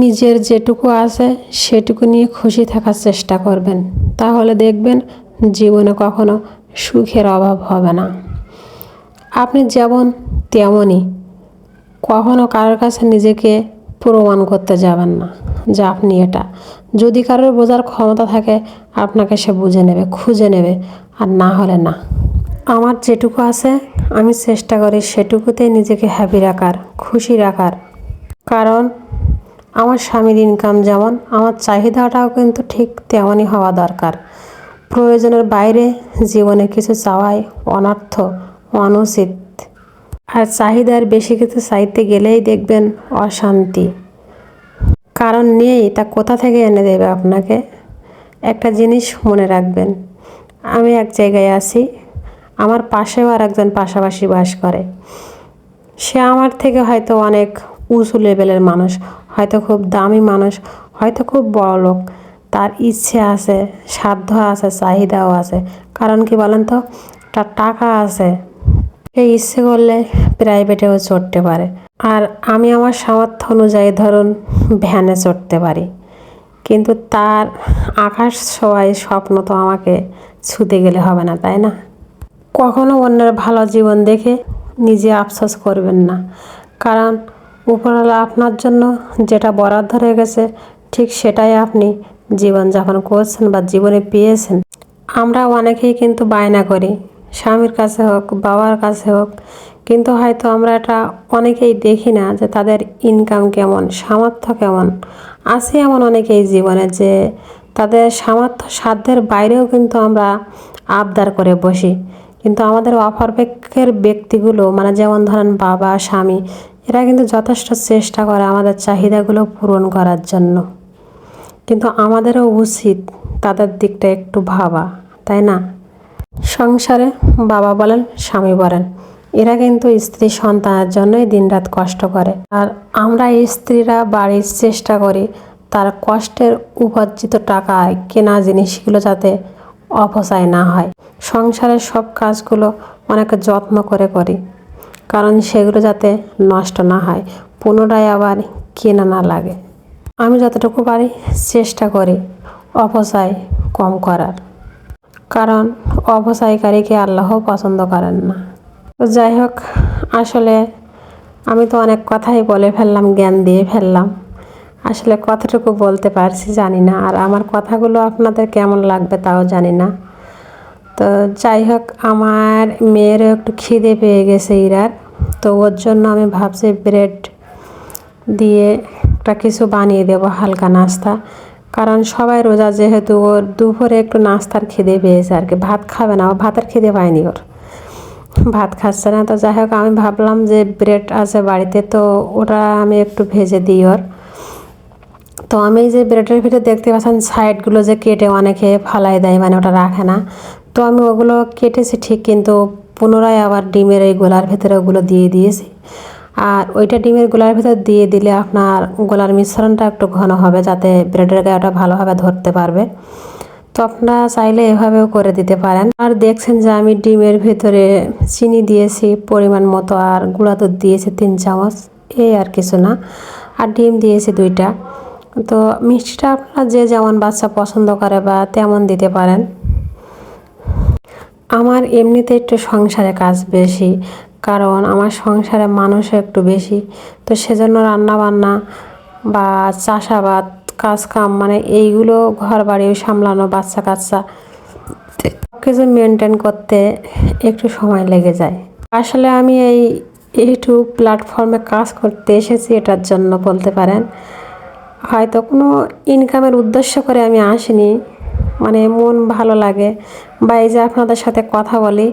নিজের যেটুকু আছে সেটুকু নিয়ে খুশি থাকার চেষ্টা করবেন, তাহলে দেখবেন জীবনে কখনো সুখের অভাব হবে না। আপনি যেমন তেমনই, কখনো কারোর কাছে নিজেকে প্রমাণ করতে যাবেন না যে আপনি এটা। যদি কারোর বোঝার ক্ষমতা থাকে আপনাকে সে বুঝে নেবে, খুঁজে নেবে, আর না হলে না। আমার যেটুকু আছে আমি চেষ্টা করি সেটুকুতেই নিজেকে হ্যাপি রাখার, খুশি রাখার। কারণ আমার স্বামীর ইনকাম যেমন, আমার চাহিদাটাও কিন্তু ঠিক তেমনই হওয়া দরকার। প্রয়োজনের বাইরে জীবনে কিছু চাওয়াই অনর্থ, অনুচিত। আর চাহিদার বেশি কিছু চাইতে গেলেই দেখবেন অশান্তি। কারণ নেই তা কোথা থেকে এনে দেবে আপনাকে। একটা জিনিস মনে রাখবেন, আমি এক জায়গায় আছি, আমার পাশেও আর একজন পাশাপাশি বাস করে। সে আমার থেকে হয়তো অনেক উঁচু লেভেলের মানুষ, হয়তো খুব দামি মানুষ, হয়তো খুব বড় লোক। তার ইচ্ছে আছে, সাধ্য আছে, চাহিদাও আছে। কারণ কি বলেন তো, তার টাকা আছে। এই ইচ্ছে করলে প্রাইভেটেও চড়তে পারে। আর আমি আমার সামর্থ্য অনুযায়ী ধরুন ভ্যানে চড়তে পারি, কিন্তু তার আকাশ ছোঁয়ার স্বপ্ন তো আমাকে ছুঁতে গেলে হবে না, তাই না? কখনো অন্যের ভালো জীবন দেখে নিজে আফসোস করবেন না। কারণ উপরওয়ালা আপনার জন্য যেটা বরাদ্দ রেখেছে ঠিক সেটাই আপনি জীবনযাপন করছেন বা জীবনে পেয়েছেন। আমরা অনেকেই কিন্তু বায়না করি, স্বামীর কাছে হোক, বাবার কাছে হোক, কিন্তু হয়তো আমরা এটা অনেকেই দেখি না যে তাদের ইনকাম কেমন, সামর্থ্য কেমন। আছে এমন অনেকেই জীবনে যে তাদের সামর্থ্য সাধ্যের বাইরেও কিন্তু আমরা আবদার করে বসি। কিন্তু আমাদের অপরপক্ষের ব্যক্তিগুলো, মানে যেমন ধরেন বাবা, স্বামী, এরা কিন্তু যথেষ্ট চেষ্টা করে আমাদের চাহিদাগুলো পূরণ করার জন্য। কিন্তু আমাদেরও উচিত তাদের দিকটা একটু ভাবা, তাই না? সংসারে বাবা বলেন, স্বামী বলেন, এরা কিন্তু স্ত্রী সন্তানের জন্যই দিনরাত কষ্ট করে। আর আমরা স্ত্রীরা বাড়ির চেষ্টা করি তার কষ্টের উপার্জিত টাকায় কেনা জিনিসগুলো যাতে অপচয় না হয়। সংসারের সব কাজগুলো অনেক যত্ন করে করি, কারণ সেগুলো যাতে নষ্ট না হয়, পুনরায় আবার কেনা না লাগে। আমি যতটুকু পারি চেষ্টা করি অপচয় কম করার, কারণ অপচয়কারীকে আল্লাহ পছন্দ করেন না। তো যাই হোক, আসলে আমি তো অনেক কথাই বলে ফেললাম, জ্ঞান দিয়ে ফেললাম। আসলে কতটুকু বলতে পারছি জানি না, আর আমার কথাগুলো আপনাদের কেমন লাগবে তাও জানি না। তো যাই হোক, আমার মেয়েরও একটু খিদে পেয়ে গেছে ইরার। তো ওর জন্য আমি ভাবছি ব্রেড দিয়ে একটা কিছু বানিয়ে দেবো, হালকা নাস্তা। কারণ সবাই রোজা, যেহেতু ওর দুপুরে একটু নাস্তার খিদে পেয়েছে আর কি। ভাত খাবে না, ও ভাতের খিদে পায়নি, ওর ভাত খাচ্ছে না। তো যাই হোক, আমি ভাবলাম যে ব্রেড আছে বাড়িতে, তো ওটা আমি একটু ভেজে দিই ওর। তো আমি যে ব্রেডের ভিতরে দেখতে পাচ্ছেন সাইডগুলো যে কেটে অনেকে ফালাই দেয়, মানে ওটা রাখে না। তো আমি ওগুলো কেটেছি ঠিক, কিন্তু পুনরায় আবার ডিমের এই গোলার ভেতরে ওগুলো দিয়ে দিয়েছি। আর ওইটা ডিমের গোলার ভেতর দিয়ে দিলে আপনার গোলার মিশ্রণটা একটু ঘন হবে, যাতে ব্রেডের গায়েটা ভালোভাবে ধরতে পারবে। তো আপনারা চাইলে এভাবেও করে দিতে পারেন। আর দেখছেন যে আমি ডিমের ভেতরে চিনি দিয়েছি পরিমাণ মতো, আর গুঁড়া দুধ দিয়েছি 3 চামচ, এই আর কিছু না। আর ডিম দিয়েছি 2টা। তো মিষ্টিটা আপনারা যে যেমন বাচ্চা পছন্দ করে বা তেমন দিতে পারেন। আমার এমনিতে একটু সংসারে কাজ বেশি, কারণ আমার সংসারে মানুষ একটু বেশি। তো সেজন্য রান্নাবান্না বা চাষাবাদ, কাজ কাম, মানে এইগুলো ঘর বাড়িও সামলানো, বাচ্চা কাচ্চা কিছু মেনটেন করতে একটু সময় লেগে যায়। আসলে আমি এই ইউটিউব প্ল্যাটফর্মে কাজ করতে এসেছি এটার জন্য বলতে পারেন। হয়তো কোনো ইনকামের উদ্দেশ্য করে আমি আসিনি, মানে মন ভালো লাগে বা এই যে আপনাদের সাথে কথা বলি,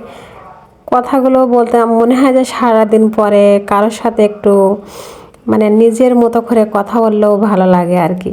কথাগুলো বলতে মনে হয় যে সারাদিন পরে কারোর সাথে একটু মানে নিজের মতো করে কথা বললেও ভালো লাগে আর কি।